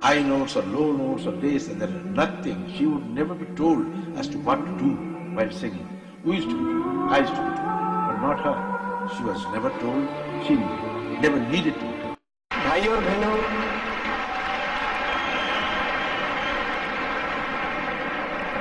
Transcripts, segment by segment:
high notes or low notes or this and that. Nothing. She would never be told as to what to do while singing. We used to be told. I used to be told. But not her. She was never told. She never needed to be told. भाई और बहनों,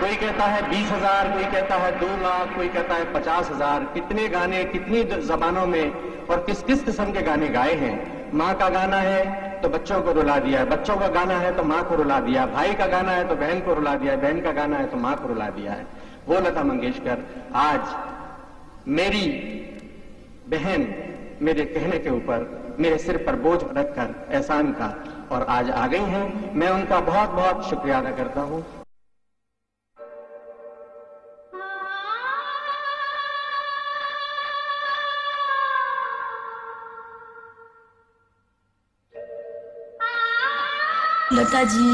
कोई कहता है 20,000, कोई कहता है 2 लाख, कोई कहता है 50,000। कितने गाने कितनी जबानों में और किस किस किस्म के गाने गाए हैं। माँ का गाना है तो बच्चों को रुला दिया, बच्चों का गाना है तो माँ को रुला दिया, भाई का गाना है तो बहन को रुला दिया, बहन का गाना है तो माँ को रुला दिया है। वो लता मंगेशकर आज मेरी बहन मेरे कहने के ऊपर मेरे सिर पर बोझ रखकर एहसान का और आज आ गई हैं। मैं उनका बहुत बहुत शुक्रिया अदा करता हूँ। लता जी,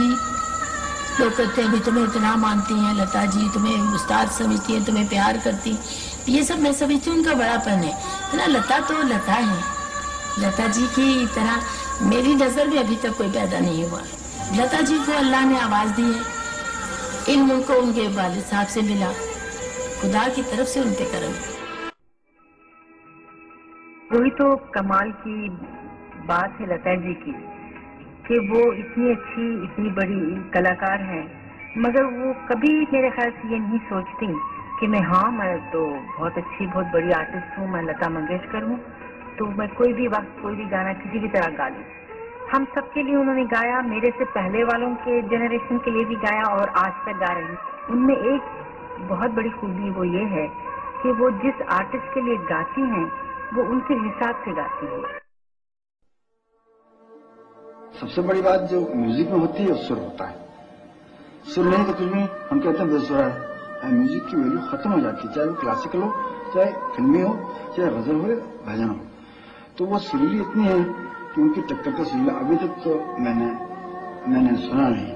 लोग कहते हैं भी तुम्हें इतना मानती हैं, लता जी तुम्हें उस्ताद समझती हैं, तुम्हें प्यार करती हैं, ये सब मैं समझती हूँ उनका बड़ापन है ना। लता तो लता है। लता जी की तरह मेरी नजर में अभी तक कोई पैदा नहीं हुआ। लता जी को अल्लाह ने आवाज दी है, इल्म उनको उनके वालिद साहब से मिला, खुदा की तरफ से उनके करम। वही तो कमाल की बात है लता जी की कि वो इतनी अच्छी इतनी बड़ी कलाकार हैं, मगर वो कभी मेरे ख्याल से ये नहीं सोचती कि मैं तो बहुत अच्छी बहुत बड़ी आर्टिस्ट हूँ, मैं लता मंगेशकर हूँ, तो मैं कोई भी वक्त कोई भी गाना किसी भी तरह गा लूँ। हम सबके लिए उन्होंने गाया, मेरे से पहले वालों के जनरेशन के लिए भी गाया और आज तक गा रही। उनमें एक बहुत बड़ी खूबी वो ये है कि वो जिस आर्टिस्ट के लिए गाती हैं वो उनके हिसाब से गाती है। सबसे बड़ी बात जो म्यूजिक में होती है वो सुर होता है। सुर नहीं तो कुछ भी हम कहते हैं बेसुरा है। म्यूजिक की वैल्यू खत्म हो जाती है, चाहे वो क्लासिकल हो, चाहे फिल्मी हो, चाहे गजल हो, भजन हो। तो वो सुरीली इतनी है कि उनकी टक्कर का सुरीला अभी तक तो मैंने सुना नहीं।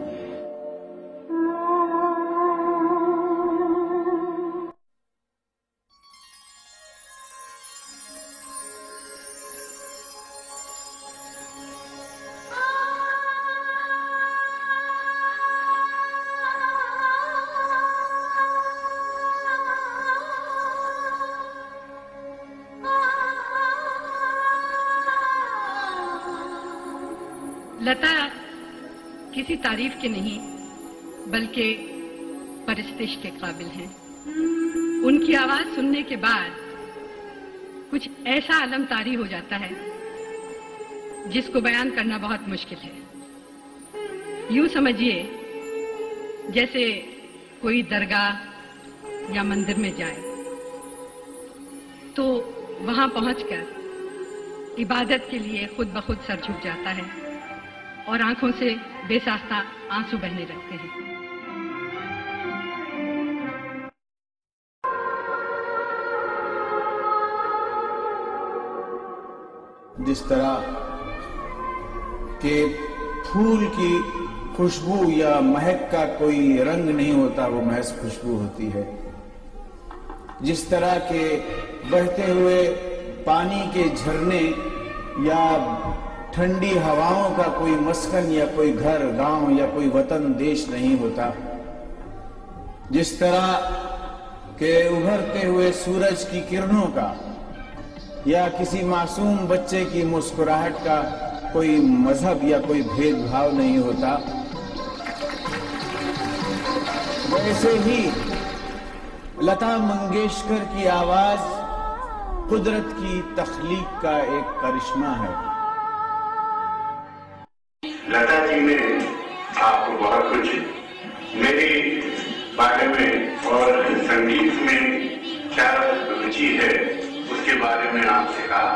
लता किसी तारीफ के नहीं बल्कि परस्तिश के काबिल हैं। उनकी आवाज सुनने के बाद कुछ ऐसा अलमतारी हो जाता है जिसको बयान करना बहुत मुश्किल है। यूं समझिए जैसे कोई दरगाह या मंदिर में जाए तो वहां पहुंचकर इबादत के लिए खुद ब खुद सर झुक जाता है और आंखों से बेसाख्ता आंसू बहने लगते हैं। जिस तरह के फूल की खुशबू या महक का कोई रंग नहीं होता, वो महज खुशबू होती है। जिस तरह के बहते हुए पानी के झरने या ठंडी हवाओं का कोई मस्कन या कोई घर गांव या कोई वतन देश नहीं होता, जिस तरह के उभरते हुए सूरज की किरणों का या किसी मासूम बच्चे की मुस्कुराहट का कोई मजहब या कोई भेदभाव नहीं होता, वैसे ही लता मंगेशकर की आवाज कुदरत की तख्लीक का एक करिश्मा है। लता जी ने आपको बहुत कुछ मेरे बारे में और संगीत में क्या रुचि है उसके बारे में आपसे कहा,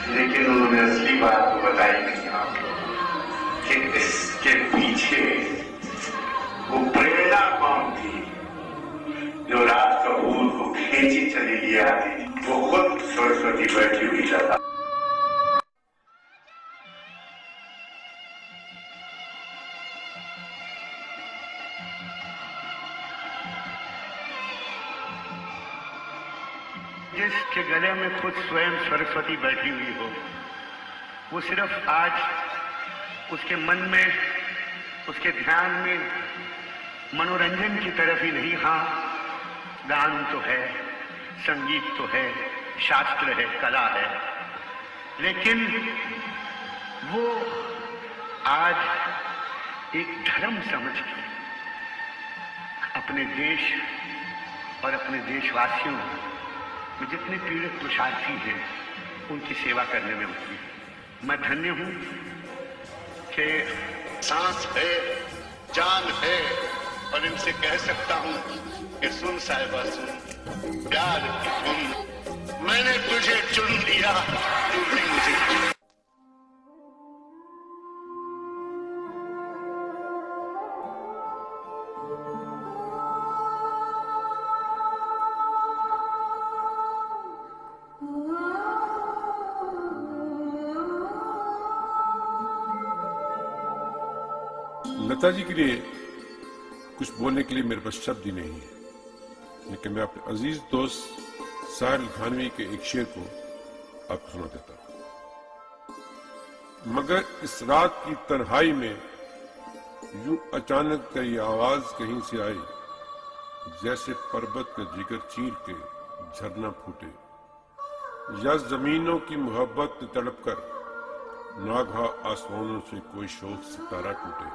लेकिन उन्होंने असली बात को बताई नहीं आपको कि इसके पीछे वो प्रेरणा कौन थी जो रात कपूर को खींची चली गया थी। वो खुद सरस्वती बैठी हुई लता। जिसके गले में खुद स्वयं सरस्वती बैठी हुई हो, वो सिर्फ आज उसके मन में उसके ध्यान में मनोरंजन की तरफ ही नहीं, हाँ गान तो है, संगीत तो है, शास्त्र है, कला है, लेकिन वो आज एक धर्म समझ के अपने देश और अपने देशवासियों में जितने पीड़ित पुरुषार्थी हैं उनकी सेवा करने में उतरी। मैं धन्य हूं कि सांस है, जान है, और इनसे कह सकता हूं कि सुन साहिबा सुन, प्यार की सुन, मैंने तुझे चुन लिया, तूने मुझे चुना। लता जी के लिए कुछ बोलने के लिए मेरे पास शब्द ही नहीं है, लेकिन मैं अपने अजीज दोस्त साहिल खानवी के एक शेर को आपको सुना देता हूं। मगर इस रात की तन्हाई में यूं अचानक तेरी आवाज कहीं से आई, जैसे पर्वत का जिगर चीर के झरना फूटे, या जमीनों की मोहब्बत तड़प कर नागा आसमानों से कोई शोक सितारा टूटे।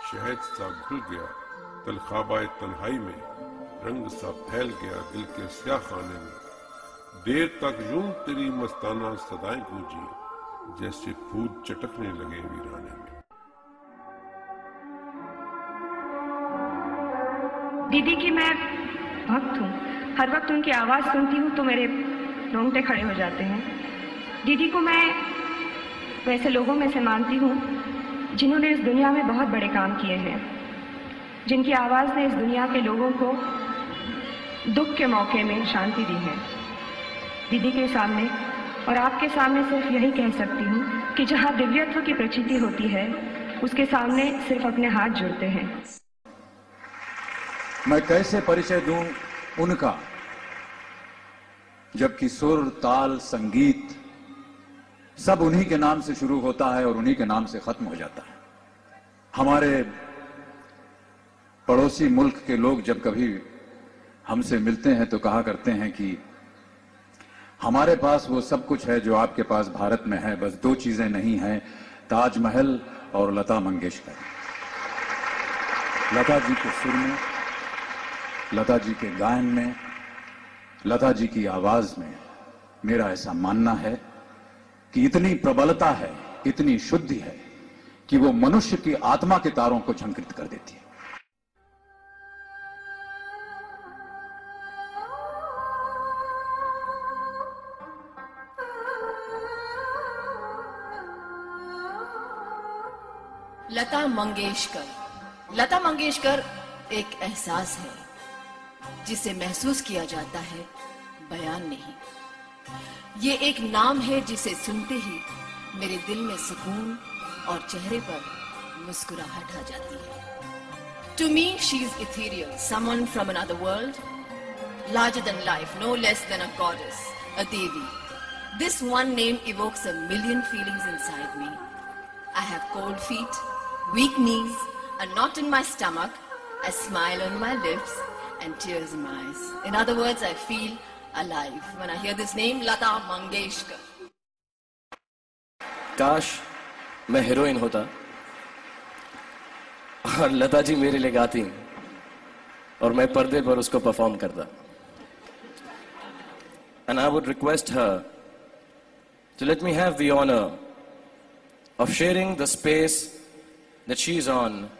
शहद सा घुल गया तलखाबाए तन्हाई में, रंग सा फैल गया दिल के स्याह खाने में, देर तक यूं तेरी मस्ताना सदाएं गूंजी, जैसे फूल चटकने लगे वीराने में। दीदी की मैं भक्त हूँ, हर वक्त उनकी आवाज सुनती हूँ तो मेरे रोंगटे खड़े हो जाते हैं। दीदी को मैं वैसे लोगों में से मानती हूँ जिन्होंने इस दुनिया में बहुत बड़े काम किए हैं, जिनकी आवाज ने इस दुनिया के लोगों को दुख के मौके में शांति दी है। दीदी के सामने और आपके सामने सिर्फ यही कह सकती हूँ कि जहाँ दिव्यत्व की प्रचिति होती है, उसके सामने सिर्फ अपने हाथ जुड़ते हैं। मैं कैसे परिचय दूं उनका, जबकि सुर, ताल, संगीत सब उन्हीं के नाम से शुरू होता है और उन्हीं के नाम से खत्म हो जाता है। हमारे पड़ोसी मुल्क के लोग जब कभी हमसे मिलते हैं तो कहा करते हैं कि हमारे पास वो सब कुछ है जो आपके पास भारत में है, बस दो चीजें नहीं हैं, ताजमहल और लता मंगेशकर। लता जी के सुर में, लता जी के गायन में, लता जी की आवाज में मेरा ऐसा मानना है कि इतनी प्रबलता है, इतनी शुद्धि है कि वो मनुष्य की आत्मा के तारों को झंकृत कर देती है। लता मंगेशकर। लता मंगेशकर एक एहसास है जिसे महसूस किया जाता है, बयान नहीं। ये एक नाम है जिसे सुनते ही मेरे दिल में सुकून और चेहरे पर मुस्कुराहट आ जाती है। To me, she is ethereal, someone from another world, larger than life, no less than a goddess, a devi. This one name evokes a million feelings inside me. I have cold feet, weak knees, a knot in my stomach, a smile on my lips, and tears in my eyes. In other words, I feel alive when I hear this name, Lata Mangeshkar. काश मैं heroine होता और लता जी मेरे लिए गाती और मैं पर्दे पर उसको परफॉर्म करता. And I would request her to let me have the honor of sharing the space that she's on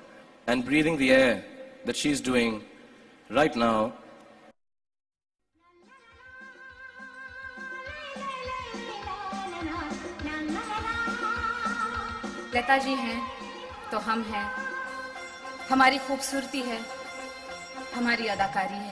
and breathing the air that she's doing right now. Lata ji हैं तो हम हैं, हमारी खूबसूरती है, हमारी अदाकारी है,